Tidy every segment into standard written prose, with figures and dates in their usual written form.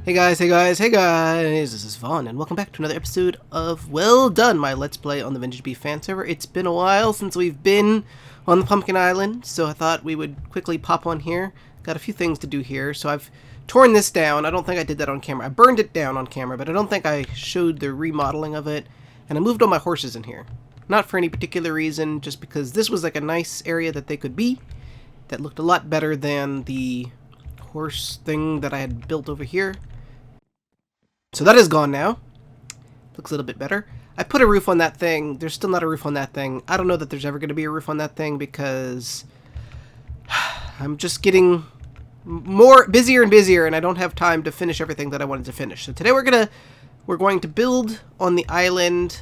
Hey guys, this is Vaughn, and welcome back to another episode of Well Done, my Let's Play on the VintageBeef Fan Server. It's been a while since we've been on the Pumpkin Island, so I thought we would quickly pop on here. Got a few things to do here, so I've torn this down. I don't think I did that on camera. I burned it down on camera, but I don't think I showed the remodeling of it, and I moved all my horses in here. Not for any particular reason, just because this was like a nice area that they could be, that looked a lot better than the horse thing that I had built over here. So that is gone now. Looks a little bit better. I put a roof on that thing. There's still not a roof on that thing. I don't know that there's ever going to be a roof on that thing because I'm just getting busier and busier, and I don't have time to finish everything that I wanted to finish. So today we're going to build on the island,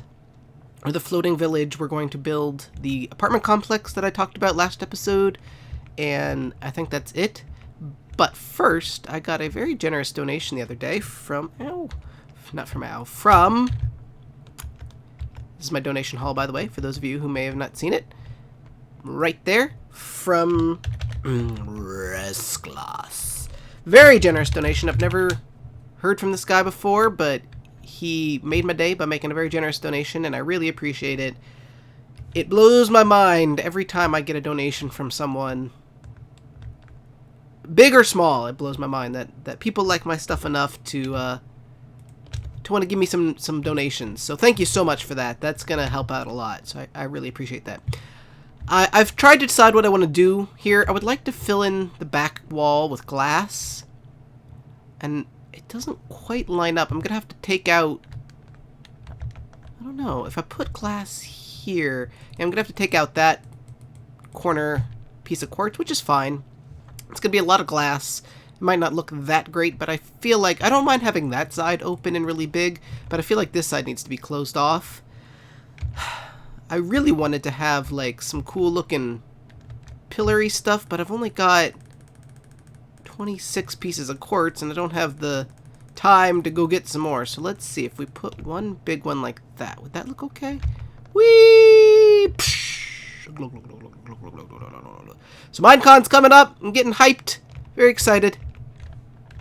or the floating village. We're going to build the apartment complex that I talked about last episode, and I think that's it. But first, I got a very generous donation the other day from, this is my donation haul, by the way, for those of you who may have not seen it. Right there, from Resclass. Very generous donation. I've never heard from this guy before, but he made my day by making a very generous donation, and I really appreciate it. It blows my mind every time I get a donation from someone, big or small. It blows my mind that people like my stuff enough to want to give me some donations. So thank you so much for that. That's going to help out a lot. So I really appreciate that. I've tried to decide what I want to do here. I would like to fill in the back wall with glass, and it doesn't quite line up. I'm going to have to take out, I don't know, if I put glass here, I'm going to have to take out that corner piece of quartz, which is fine. It's going to be a lot of glass. It might not look that great, but I feel like I don't mind having that side open and really big, but I feel like this side needs to be closed off. I really wanted to have like some cool looking pillory stuff, but I've only got 26 pieces of quartz and I don't have the time to go get some more. So let's see if we put one big one like that. Would that look okay? Whee! So Minecon's coming up. I'm getting hyped. Very excited.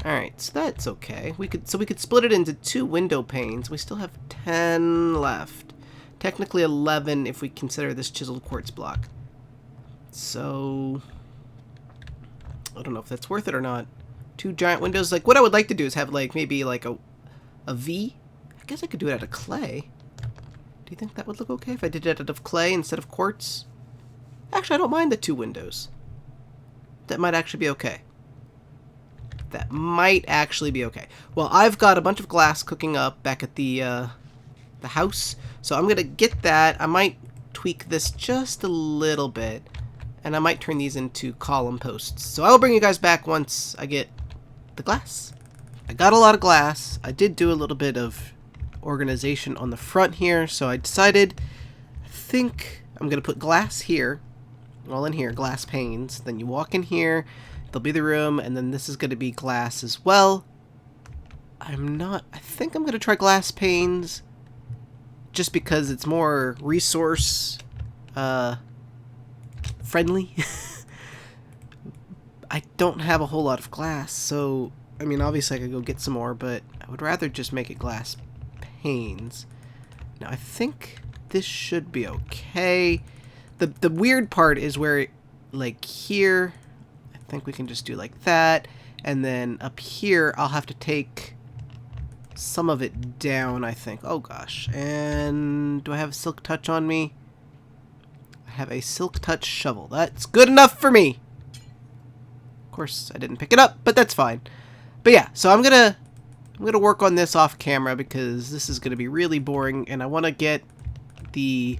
Alright, so that's okay. We could split it into 2 window panes. We still have 10 left. Technically 11 if we consider this chiseled quartz block. So I don't know if that's worth it or not. 2 giant windows. Like, what I would like to do is have like maybe like a V. I guess I could do it out of clay. Do you think that would look okay if I did it out of clay instead of quartz? Actually, I don't mind the 2 windows. That might actually be okay. That might actually be okay. Well, I've got a bunch of glass cooking up back at the house, so I'm going to get that. I might tweak this just a little bit, and I might turn these into column posts. So I will bring you guys back once I get the glass. I got a lot of glass. I did do a little bit of organization on the front here, so I decided, I think I'm going to put glass here. All in here, glass panes. Then you walk in here, there'll be the room, and then this is going to be glass as well. I think I'm going to try glass panes just because it's more resource friendly. I don't have a whole lot of glass, so I mean, obviously I could go get some more, but I would rather just make it glass panes. Now I think this should be okay. The weird part is where, like here, I think we can just do like that, and then up here I'll have to take some of it down, I think. Oh gosh, and do I have Silk Touch on me? I have a Silk Touch shovel. That's good enough for me. Of course, I didn't pick it up, but that's fine. But yeah, so I'm gonna work on this off camera because this is gonna be really boring, and I want to get the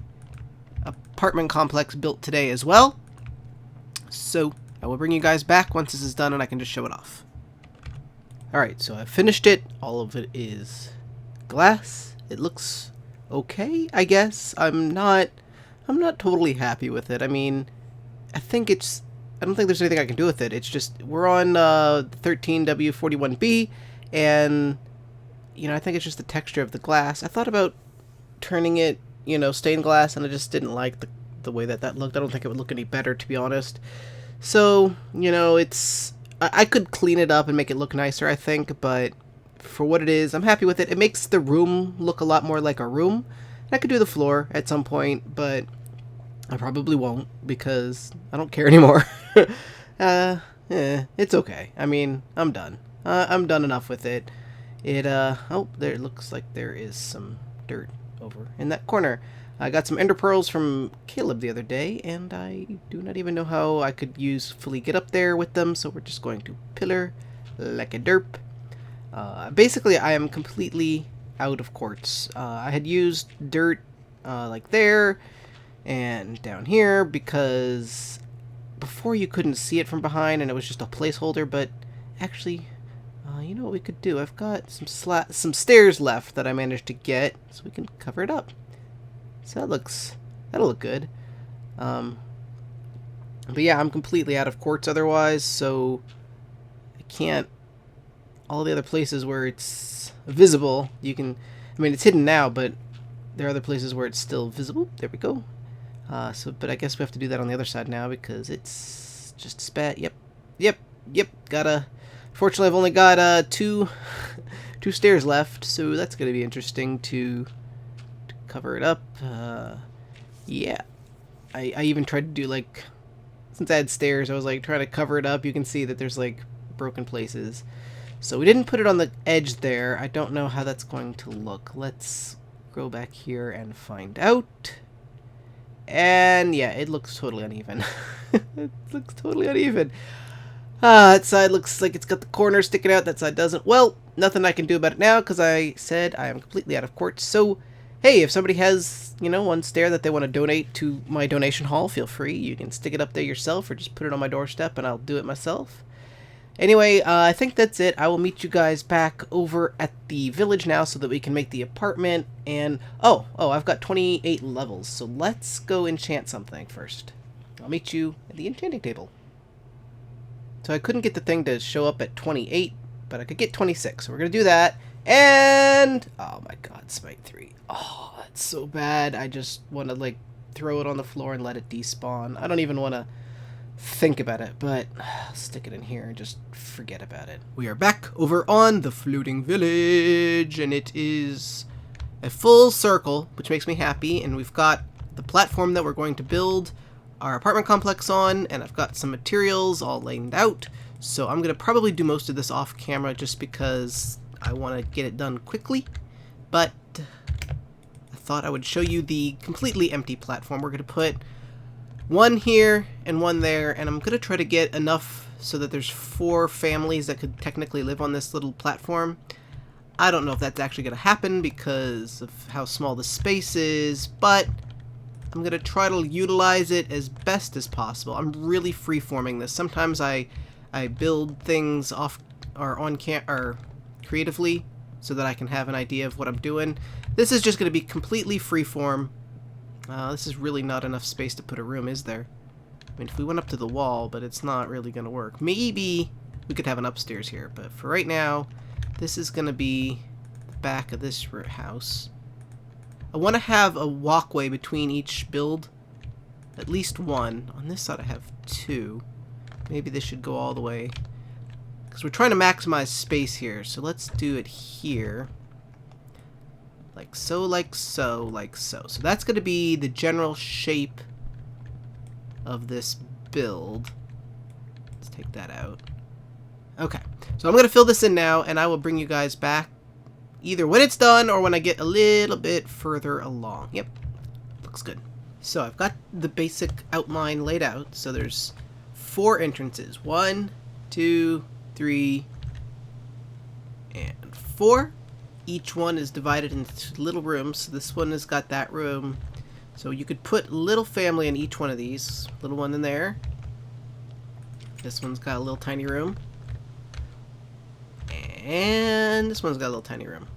apartment complex built today as well. So I will bring you guys back once this is done and I can just show it off. Alright, so I finished it. All of it is glass. It looks okay, I guess. I'm not totally happy with it. I mean, I don't think there's anything I can do with it. It's just, we're on 13W41B, and you know, I think it's just the texture of the glass. I thought about turning it, you know, stained glass, and I just didn't like the way that looked. I don't think it would look any better, to be honest. So, you know, I could clean it up and make it look nicer, I think, but for what it is, I'm happy with it. It makes the room look a lot more like a room. I could do the floor at some point, but I probably won't because I don't care anymore. It's okay. I mean, I'm done. I'm done enough with it. Oh, there looks like there is some dirt over in that corner. I got some ender pearls from Caleb the other day, and I do not even know how I could usefully get up there with them, so we're just going to pillar like a derp. Basically, I am completely out of quartz. I had used dirt like there and down here because before you couldn't see it from behind and it was just a placeholder, but actually, you know what we could do? I've got some stairs left that I managed to get, so we can cover it up. So that'll look good. But yeah, I'm completely out of quartz otherwise, so I can't. All the other places where it's visible, you can. I mean, it's hidden now, but there are other places where it's still visible. There we go. But I guess we have to do that on the other side now because it's just spat. Yep. Fortunately, I've only got two stairs left, so that's gonna be interesting to cover it up. Yeah. I even tried to do like, since I had stairs, I was like trying to cover it up. You can see that there's like broken places. So we didn't put it on the edge there. I don't know how that's going to look. Let's go back here and find out. And yeah, it looks totally uneven. It looks totally uneven. That side looks like it's got the corner sticking out. That side doesn't. Well, nothing I can do about it now because I said I am completely out of quartz. So, hey, if somebody has, you know, one stair that they want to donate to my donation hall, feel free. You can stick it up there yourself or just put it on my doorstep and I'll do it myself. Anyway, I think that's it. I will meet you guys back over at the village now so that we can make the apartment. And, oh, I've got 28 levels. So let's go enchant something first. I'll meet you at the enchanting table. So I couldn't get the thing to show up at 28, but I could get 26. So we're going to do that. And, oh my god, Smite 3. Oh, that's so bad. I just want to, like, throw it on the floor and let it despawn. I don't even want to think about it, but I'll stick it in here and just forget about it. We are back over on the floating village, and it is a full circle, which makes me happy, and we've got the platform that we're going to build our apartment complex on, and I've got some materials all laid out, so I'm going to probably do most of this off camera just because I want to get it done quickly, but I thought I would show you the completely empty platform. We're going to put one here and one there, and I'm going to try to get enough so that there's 4 families that could technically live on this little platform. I don't know if that's actually going to happen because of how small the space is, but I'm going to try to utilize it as best as possible. I'm really freeforming this. Sometimes I build things off or on or creatively so that I can have an idea of what I'm doing. This is just going to be completely freeform. This is really not enough space to put a room, is there? I mean, if we went up to the wall, but it's not really going to work. Maybe we could have an upstairs here, but for right now, this is going to be the back of this house. I want to have a walkway between each build. At least one. On this side I have 2. Maybe this should go all the way. Because we're trying to maximize space here, so let's do it here. Like so, like so, like so. So that's going to be the general shape of this build. Let's take that out. Okay, so I'm going to fill this in now, and I will bring you guys back either when it's done or when I get a little bit further along. Yep, looks good. So I've got the basic outline laid out. So there's 4 entrances. 1, 2, 3, and 4. Each one is divided into little rooms. So this one has got that room. So you could put a little family in each one of these. Little one in there. This one's got a little tiny room. And this one's got a little tiny room.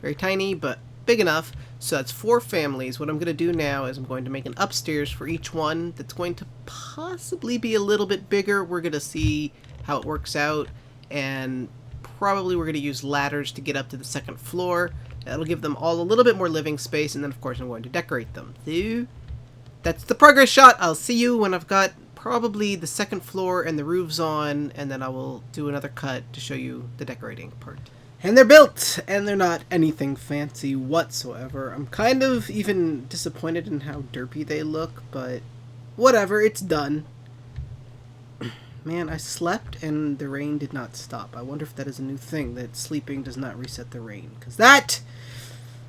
Very tiny, but big enough. So that's 4 families. What I'm going to do now is I'm going to make an upstairs for each one that's going to possibly be a little bit bigger. We're going to see how it works out. And probably we're going to use ladders to get up to the 2nd floor. That'll give them all a little bit more living space, and then of course I'm going to decorate them. So that's the progress shot. I'll see you when I've got probably the second floor and the roof's on, and then I will do another cut to show you the decorating part. And they're built, and they're not anything fancy whatsoever. I'm kind of even disappointed in how derpy they look, but whatever, it's done. Man, I slept and the rain did not stop. I wonder if that is a new thing, that sleeping does not reset the rain. Because that...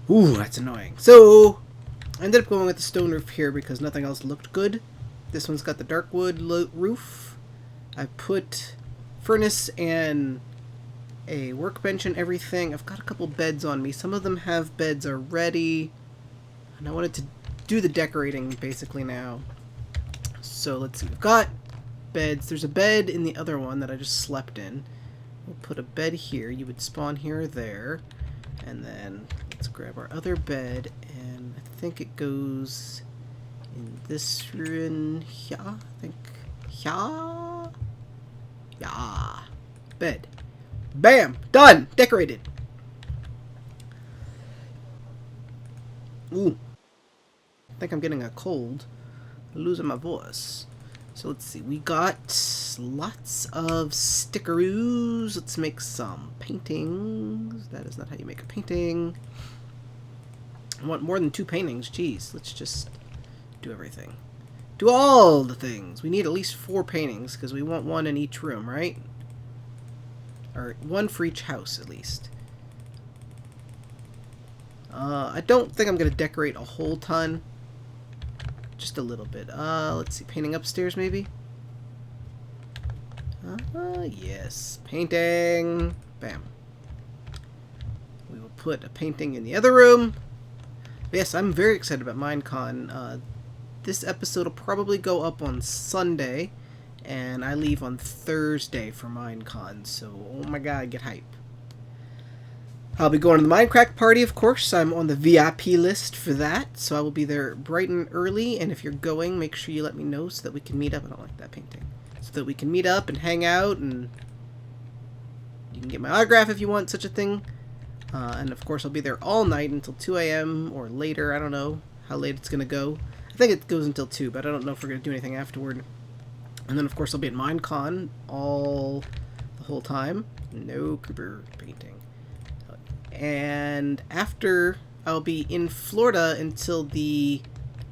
Ooh, that's annoying. So, I ended up going with the stone roof here because nothing else looked good. This one's got the dark wood roof. I put furnace and a workbench and everything. I've got a couple beds on me. Some of them have beds already. And I wanted to do the decorating basically now. So let's see. We've got beds. There's a bed in the other one that I just slept in. We'll put a bed here. You would spawn here or there. And then let's grab our other bed. And I think it goes in this room here. I think here. Yeah. Bed. Bam! Done! Decorated! Ooh. I think I'm getting a cold. I'm losing my voice. So let's see. We got lots of stickeroos. Let's make some paintings. That is not how you make a painting. I want more than 2 paintings. Jeez. Let's just do everything. Do all the things. We need at least 4 paintings because we want 1 in each room, right? Or 1 for each house, at least. I don't think I'm going to decorate a whole ton. Just a little bit. Let's see. Painting upstairs, maybe? Yes. Painting. Bam. We will put a painting in the other room. Yes, I'm very excited about Minecon. This episode will probably go up on Sunday. And I leave on Thursday for Minecon, so oh my god, get hype. I'll be going to the Minecraft party, of course. I'm on the VIP list for that, so I will be there bright and early, and if you're going, make sure you let me know so that we can meet up. I don't like that painting. So that we can meet up and hang out, and you can get my autograph if you want such a thing. And of course, I'll be there all night until 2 a.m. or later. I don't know how late it's going to go. I think it goes until 2, but I don't know if we're going to do anything afterward. And then, of course, I'll be at Minecon the whole time. No creeper painting. And after, I'll be in Florida until the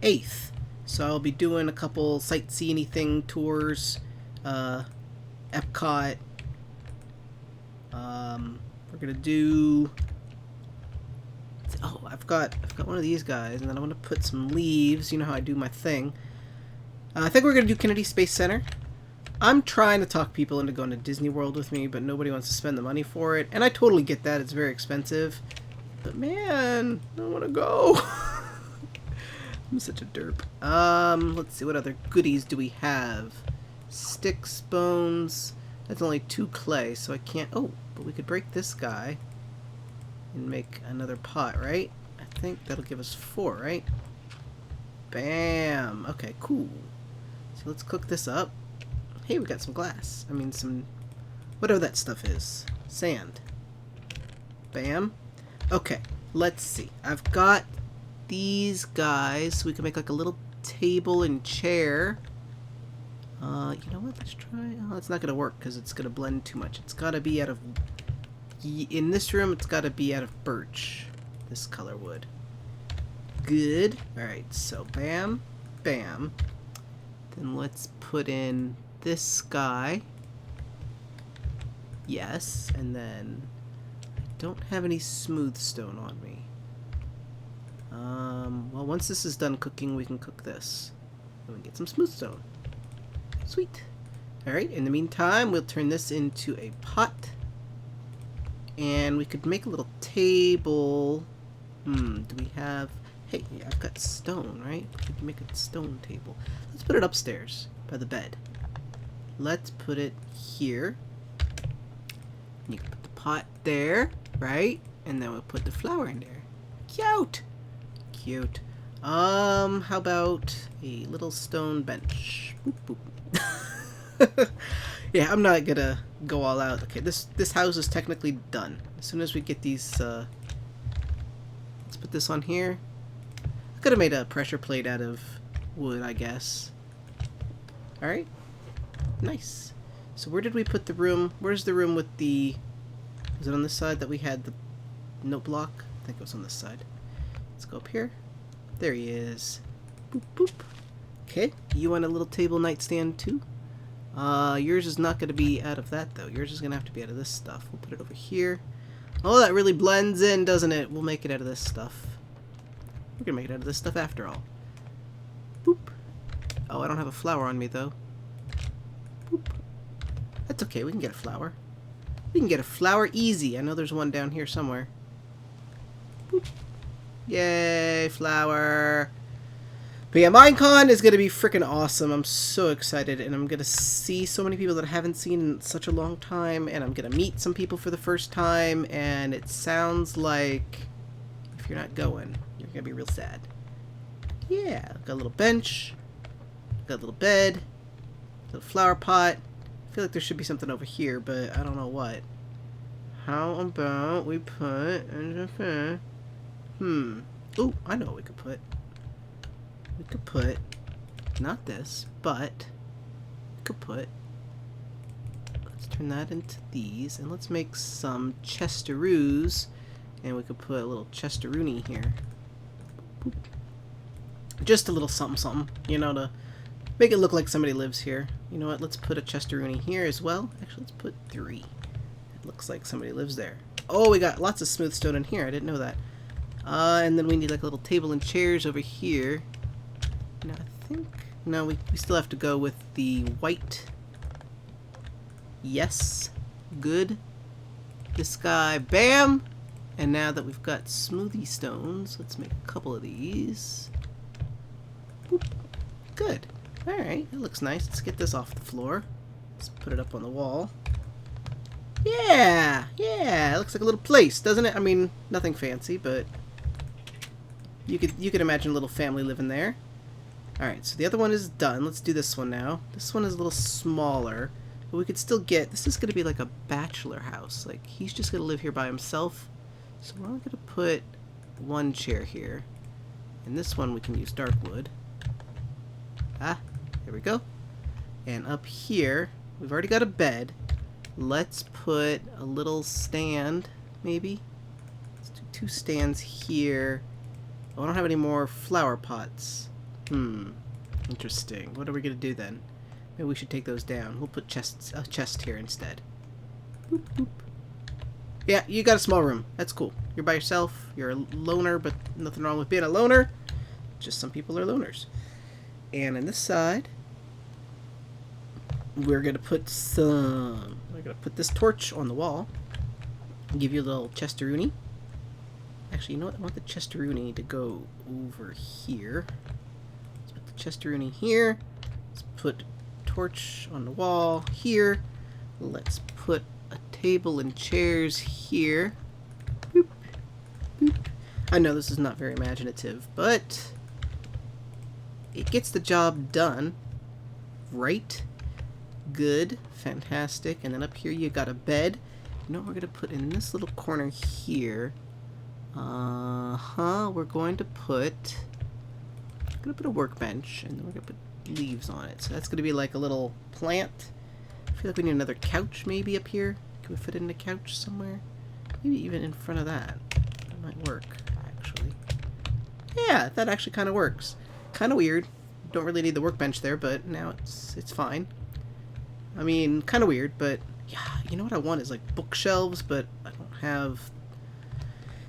8th. So I'll be doing a couple sightseeing tours. Epcot. We're going to do... Oh, I've got one of these guys. And then I want to put some leaves. You know how I do my thing. I think we're going to do Kennedy Space Center. I'm trying to talk people into going to Disney World with me, but nobody wants to spend the money for it. And I totally get that. It's very expensive. But man, I don't want to go. I'm such a derp. Let's see. What other goodies do we have? Sticks, bones. That's only 2 clay, so I can't... Oh, but we could break this guy and make another pot, right? I think that'll give us 4, right? Bam. Okay, cool. So let's cook this up. Hey, we got some glass. I mean, some... whatever that stuff is. Sand. Bam. Okay, let's see. I've got these guys, so we can make like a little table and chair. You know what? Let's try... Oh, it's not going to work because it's going to blend too much. It's got to be out of... In this room, it's got to be out of birch. This color wood. Good. Alright, so bam, bam. Then let's put in this guy. Yes, and then I don't have any smooth stone on me. Well, once this is done cooking, we can cook this. Then we get some smooth stone. Sweet. Alright, in the meantime, we'll turn this into a pot. And we could make a little table. Do we have... Hey, yeah, I've got stone, right? We can make a stone table. Let's put it upstairs by the bed. Let's put it here. You can put the pot there, right? And then we'll put the flower in there. Cute! Cute. How about a little stone bench? Boop, boop. Yeah, I'm not gonna go all out. Okay, this house is technically done. As soon as we get these, let's put this on here. I could have made a pressure plate out of wood, I guess. Alright. Nice. So where did we put the room? Where's the room with the... Was it on this side that we had the note block? I think it was on this side. Let's go up here. There he is. Boop, boop. Okay, you want a little table nightstand too? Yours is not going to be out of that though. Yours is going to have to be out of this stuff. We'll put it over here. Oh, that really blends in, doesn't it? We'll make it out of this stuff. We're going to make it out of this stuff after all. Boop. Oh, I don't have a flower on me though. Boop. That's okay, we can get a flower. We can get a flower easy. I know there's one down here somewhere. Boop. Yay, flower. But yeah, Minecon is going to be freaking awesome. I'm so excited, and I'm going to see so many people that I haven't seen in such a long time, and I'm going to meet some people for the first time, and it sounds like if you're not going, you're going to be real sad. Yeah, got a little bench, got a little bed, little flower pot. I feel like there should be something over here, but I don't know what. How about we put... Ooh, I know what we could put. We could put, not this, but we could put, let's turn that into these, and let's make some chesteroos, and we could put a little chesteroony here. Boop. Just a little something something, you know, to make it look like somebody lives here. You know what, let's put a chesteroony here as well. Actually, let's put 3. It looks like somebody lives there. Oh, we got lots of smooth stone in here, I didn't know that. And then we need like a little table and chairs over here. No, I think... No, we still have to go with the white. Yes. Good. This guy. Bam! And now that we've got smoothie stones, let's make a couple of these. Boop. Good. Alright, it looks nice. Let's get this off the floor. Let's put it up on the wall. Yeah! Yeah! It looks like a little place, doesn't it? I mean, nothing fancy, but... You could imagine a little family living there. Alright, so the other one is done. Let's do this one now. This one is a little smaller, but we could still get... This is going to be like a bachelor house. Like, he's just going to live here by himself. So we're only going to put one chair here. And this one we can use dark wood. Ah, there we go. And up here, we've already got a bed. Let's put a little stand, maybe. Let's do 2 stands here. Oh, I don't have any more flower pots. Interesting. What are we going to do then? Maybe we should take those down. We'll put a chest here instead. Boop, boop. Yeah, you got a small room. That's cool. You're by yourself. You're a loner, but nothing wrong with being a loner. Just some people are loners. And on this side, we're going to put some... We're going to put this torch on the wall. Give you a little chesteroony. Actually, you know what? I want the chesteroony to go over here. Chesteroony here. Let's put a torch on the wall here. Let's put a table and chairs here. Boop, boop. I know this is not very imaginative, but it gets the job done. Right? Good. Fantastic. And then up here you got a bed. You know what we're going to put in this little corner here? We're going to put... a workbench, and then we're gonna put leaves on it. So that's gonna be like a little plant. I feel like we need another couch maybe up here. Can we fit in a couch somewhere? Maybe even in front of that. That might work, actually. Yeah, that actually kind of works. Kind of weird. Don't really need the workbench there, but now it's fine. I mean, kind of weird, but yeah, you know what I want is like bookshelves, but I don't have...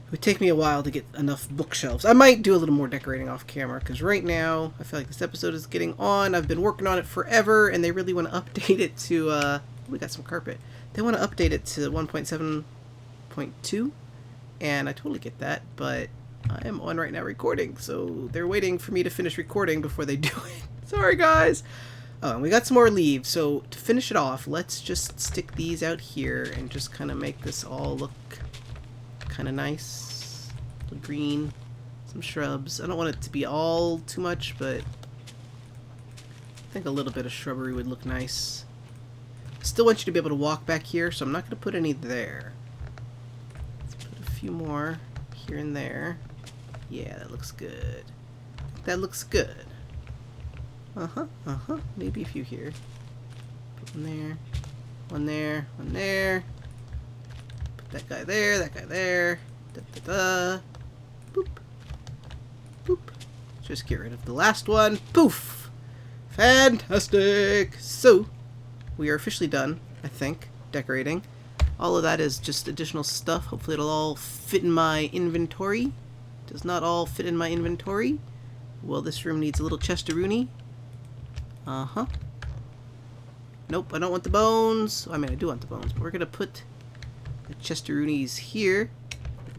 It would take me a while to get enough bookshelves. I might do a little more decorating off camera, because right now, I feel like this episode is getting on. I've been working on it forever, and they really want to update it to, we got some carpet. They want to update it to 1.7.2, and I totally get that, but I am on right now recording, so they're waiting for me to finish recording before they do it. Sorry, guys! Oh, and we got some more leaves, so to finish it off, let's just stick these out here and just kind of make this all look kind of nice. A little green, some shrubs. I don't want it to be all too much, but I think a little bit of shrubbery would look nice. Still want you to be able to walk back here, so I'm not going to put any there. Let's put a few more here and there. Yeah, that looks good. That looks good. Maybe a few here. Put one there. One there. One there. Put that guy there. That guy there. Da-da-da. Boop. Boop. Just get rid of the last one. Poof! Fantastic! So, we are officially done, I think, decorating. All of that is just additional stuff. Hopefully it'll all fit in my inventory. Does not all fit in my inventory. Well, this room needs a little chest-a-rooney. Nope, I don't want the bones. I mean, I do want the bones, but we're going to put the chest-a-roonies here.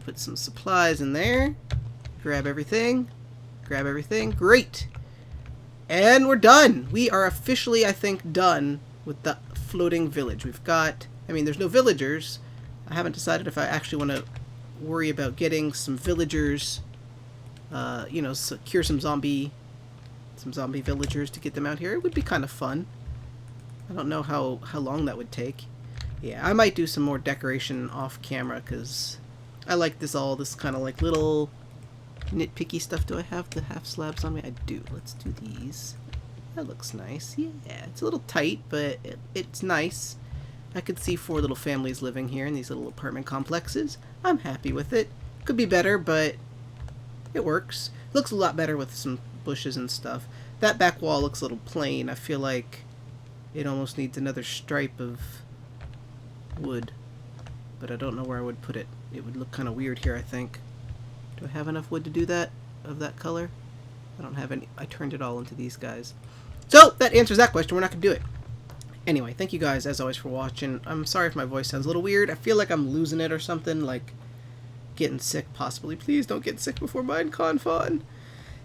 Put some supplies in there. Grab everything. Grab everything. Great! And we're done! We are officially, I think, done with the floating village. We've got... I mean, there's no villagers. I haven't decided if I actually want to worry about getting some villagers, you know, secure some zombie villagers to get them out here. It would be kind of fun. I don't know how long that would take. Yeah, I might do some more decoration off camera because I like this kind of like little nitpicky stuff. Do I have the half slabs on me? I do. Let's do these. That looks nice. Yeah, it's a little tight, but it's nice. I could see 4 little families living here in these little apartment complexes. I'm happy with it. Could be better, but it works. It looks a lot better with some bushes and stuff. That back wall looks a little plain. I feel like it almost needs another stripe of wood. But I don't know where I would put it. It would look kind of weird here, I think. Do I have enough wood to do that? Of that color? I don't have any. I turned it all into these guys. So, that answers that question. We're not going to do it. Anyway, thank you guys, as always, for watching. I'm sorry if my voice sounds a little weird. I feel like I'm losing it or something, like getting sick, possibly. Please don't get sick before Minecon Fun.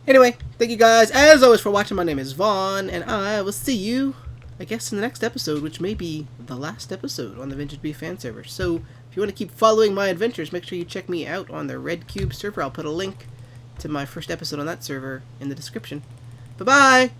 Anyway, thank you guys, as always, for watching. My name is Vaughn, and I will see you, I guess, in the next episode, which may be the last episode on the VintageBeef Fan Server. So, if you want to keep following my adventures, make sure you check me out on the Red Cube server. I'll put a link to my first episode on that server in the description. Bye-bye!